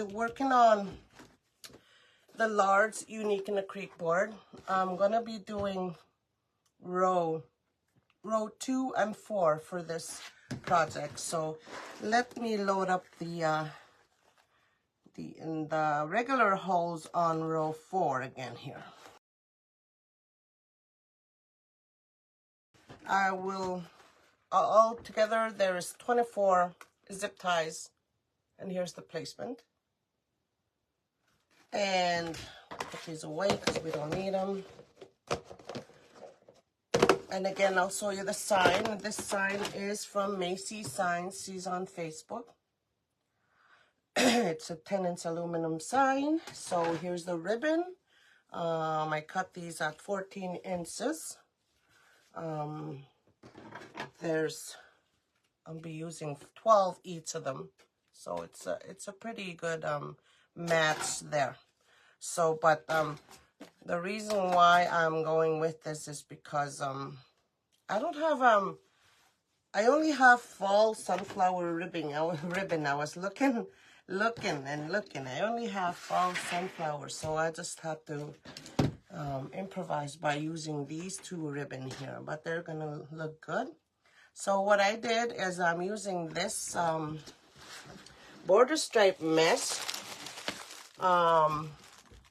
Working on the large Unique in the Creek board. I'm gonna be doing row 2 and 4 for this project. So let me load up the regular holes on row 4 again here. I will all together there is 24 zip ties, and here's the placement. And put these away because we don't need them. And again, I'll show you the sign. This sign is from Macy Signs. She's on Facebook. It's a 10-inch aluminum sign. So here's the ribbon. I cut these at 14 inches. I'll be using 12 each of them. So it's a pretty good match there. So, but the reason why I'm going with this is because I don't have I only have fall sunflower ribbon. I was looking. I only have fall sunflower, so I just had to improvise by using these 2 ribbon here. But they're gonna look good. So what I did is I'm using this border stripe mesh.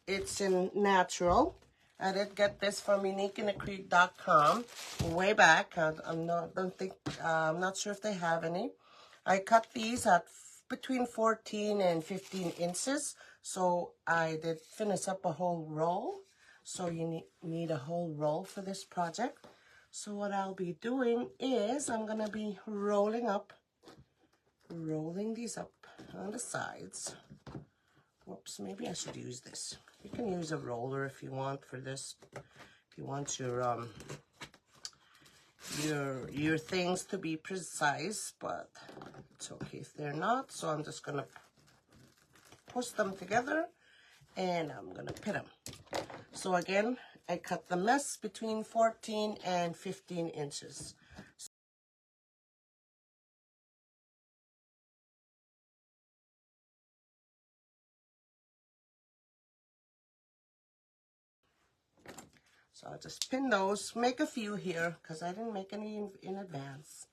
It's in natural. I did get this from uniqueinthecreek.com way back. I'm not sure if they have any. I cut these at between 14 and 15 inches. So I did finish up a whole roll. So you need a whole roll for this project. So what I'll be doing is I'm gonna be rolling these up on the sides. Whoops, maybe I should use this. You can use a roller if you want for this. If you want your things to be precise, but it's okay if they're not. So I'm just gonna push them together and I'm gonna pin them. So again, I cut the mesh between 14 and 15 inches. So I'll just pin those, make a few here because I didn't make any in advance.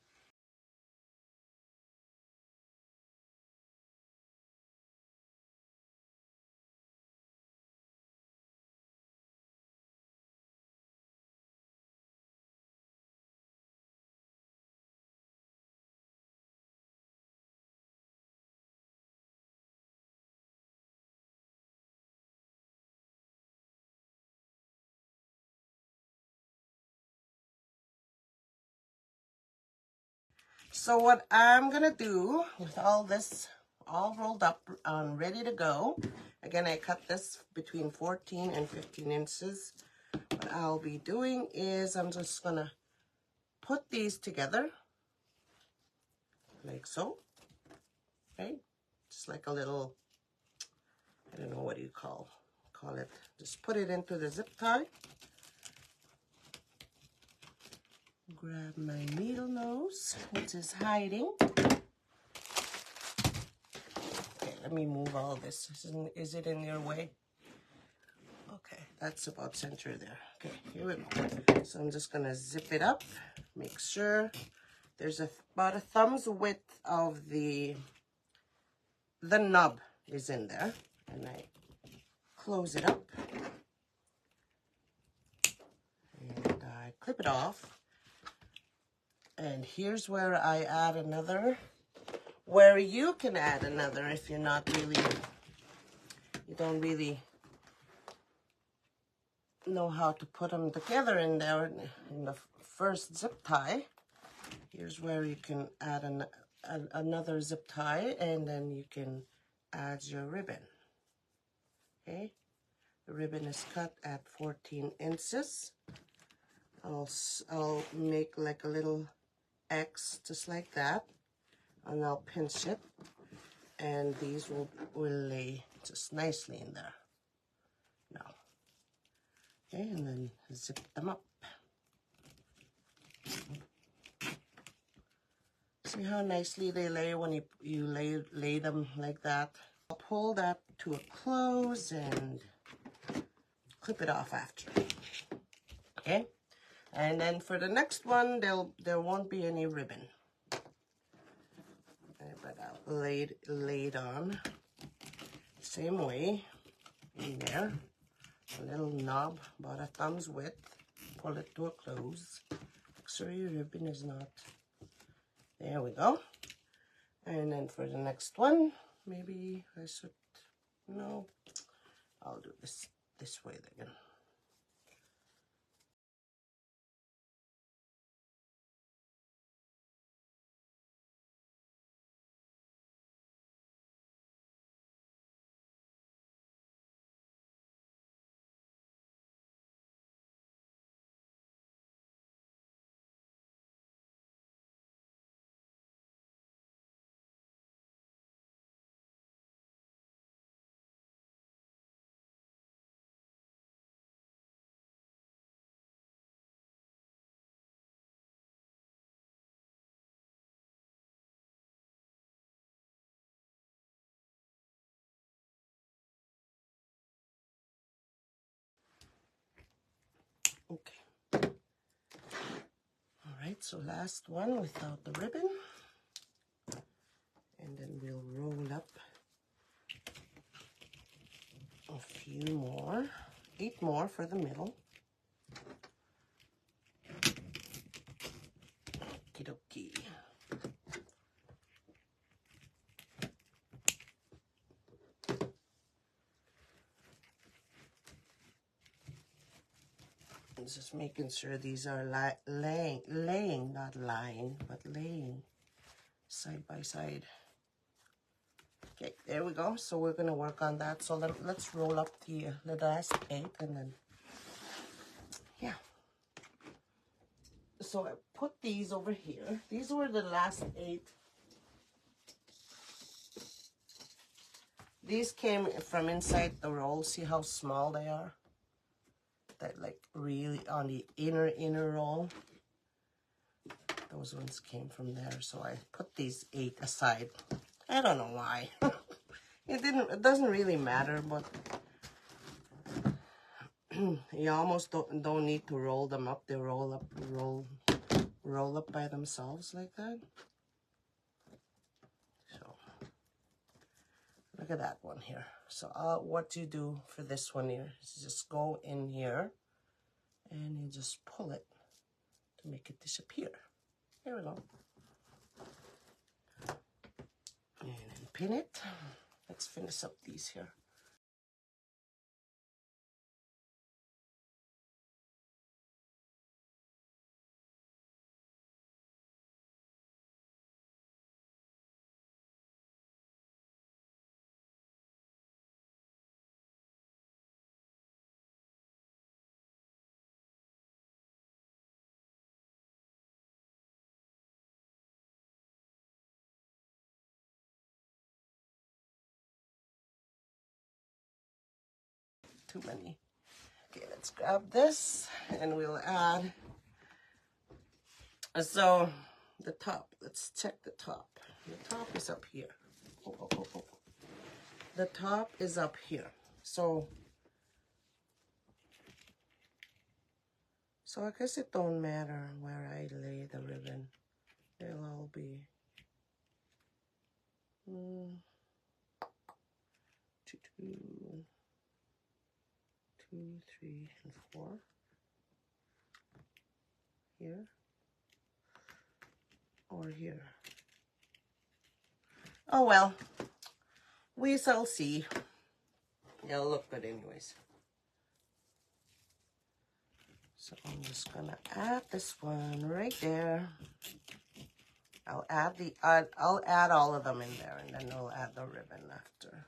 So what I'm gonna do with all this all rolled up and ready to go, again I cut this between 14 and 15 inches. What I'll be doing is I'm just gonna put these together like so, right? Just like a little, I don't know what you call it. Just put it into the zip tie. Grab my needle nose, which is hiding. Okay, let me move all this. Is it in your way? Okay, that's about center there. Okay, here we go. So I'm just gonna zip it up. Make sure there's about a thumb's width of the nub is in there, and I close it up and I clip it off. And here's where I add another, where you can add another if you're not really, you don't really know how to put them together in there in the first zip tie. Here's where you can add another zip tie, and then you can add your ribbon. Okay, the ribbon is cut at 14 inches. I'll make like a little X just like that, and I'll pinch it, and these will lay just nicely in there now. Okay, and then zip them up. See how nicely they lay when you lay them like that? I'll pull that to a close and clip it off after. Okay, and then for the next one, there won't be any ribbon, but I'll lay it on same way in there. A little knob about a thumb's width. Pull it to a close. Make sure your ribbon is not. There we go. And then for the next one, maybe I should. No, I'll do this way again. Okay. All right, so last one without the ribbon. And then we'll roll up a few more, 8 more for the middle. Okie dokie. Just making sure these are laying, not lying, but laying side by side. Okay, there we go. So we're gonna work on that. So let's roll up the last 8 and then, yeah. So I put these over here. These were the last 8. These came from inside the roll. See how small they are? That like really on the inner roll. Those ones came from there. So I put these 8 aside. I don't know why. It doesn't really matter, but you almost don't need to roll them up. They roll up by themselves like that. So look at that one here. So what you do for this one here is just go in here and you just pull it to make it disappear. Here we go. And then pin it. Let's finish up these here. Too many. Okay, let's grab this and we'll add. So the top, let's check the top. The top is up here. Oh. The top is up here. So I guess it don't matter where I lay the ribbon. They'll all be 2, 3, and 4 here or here. Oh well, we shall see. It'll look good anyways. So I'm just gonna add this one right there. I'll add all of them in there, and then I'll add the ribbon after.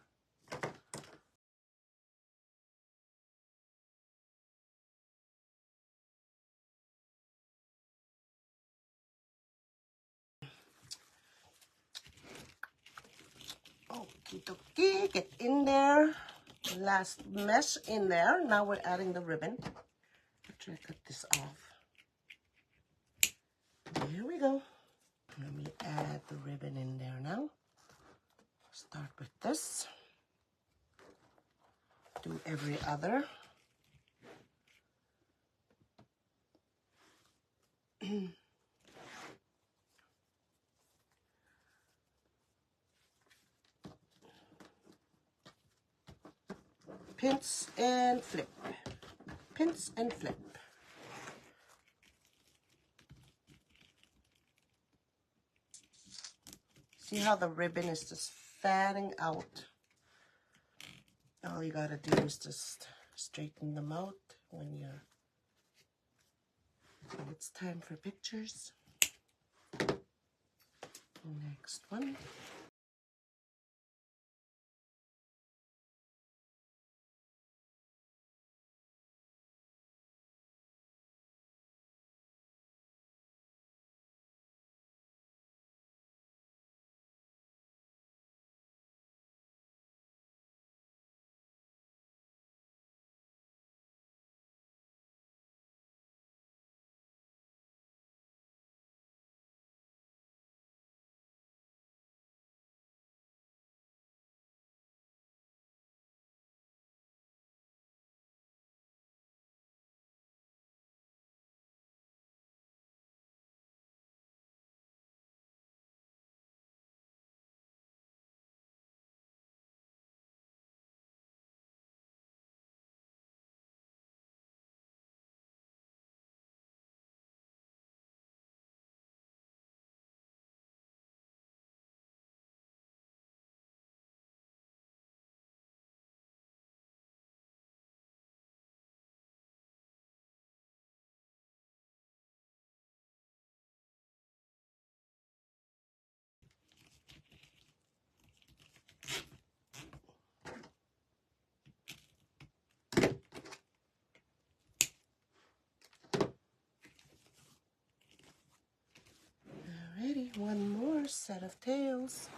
Okie dokie, get in there. Last mesh in there. Now we're adding the ribbon. After I cut this off. There we go. Let me add the ribbon in there now. Start with this. do every other. Pinch and flip. Pinch and flip. See how the ribbon is just fanning out? All you gotta do is just straighten them out when it's time for pictures. Next one. Alrighty, one more set of tails.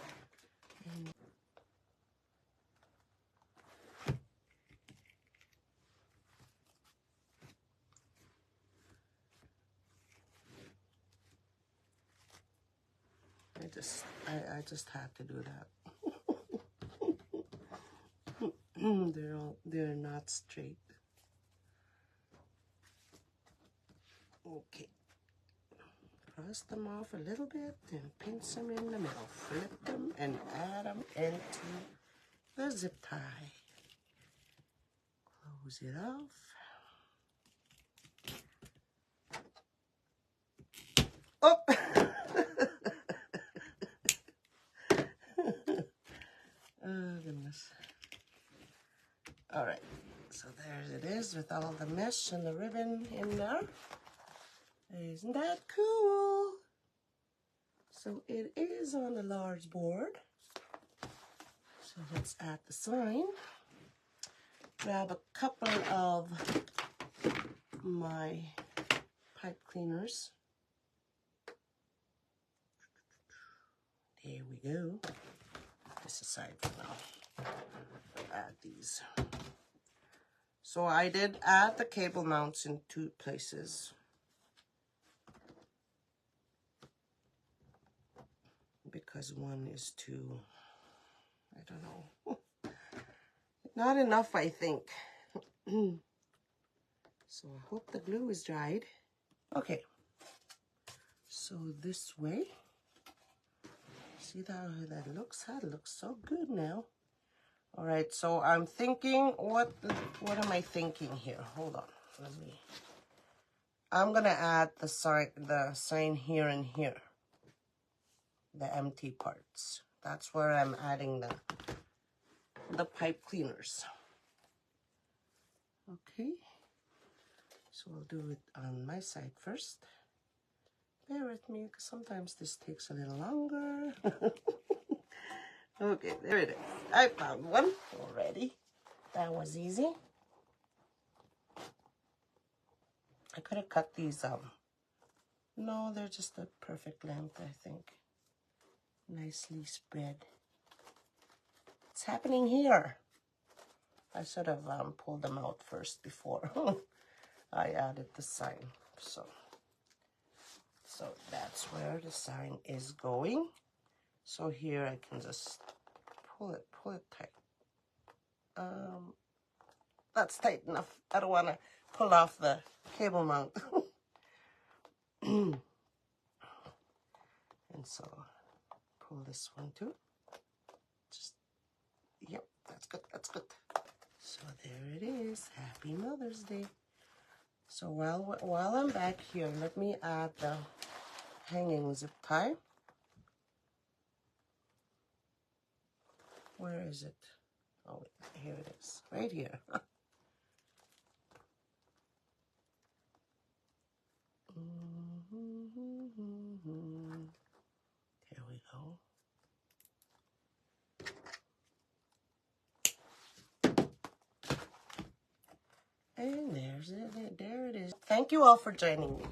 I just had to do that. They're not straight. Okay. Cross them off a little bit and pinch them in the middle. Flip them and add them into the zip tie. Close it off. Oh! Oh, goodness. All right, so there it is with all the mesh and the ribbon in there. Isn't that cool? So it is on the large board. So let's add the sign. Grab a couple of my pipe cleaners. There we go. This aside for now. Add these. So I did add the cable mounts in 2 places. Because one is too, I don't know, not enough, I think. So I hope the glue is dried. Okay, so this way, see how that looks? That looks so good now. All right, so I'm thinking, what am I thinking here? Hold on, I'm gonna add the sign here and here. The empty parts. That's where I'm adding the pipe cleaners. Okay, so I'll do it on my side first. Bear with me, because sometimes this takes a little longer. Okay, there it is. I found one already. That was easy. I could have cut these no, they're just the perfect length, I think. Nicely spread. What's happening here? I should have pulled them out first before I added the sign. So that's where the sign is going. So here I can just pull it tight. that's tight enough. I don't want to pull off the cable mount. And so pull this one too. Just, yep, that's good, that's good. So there it is. Happy Mother's Day. So while I'm back here, let me add the hanging zip tie. Where is it? Oh, here it is, right here. There we go. And there it is. Thank you all for joining me.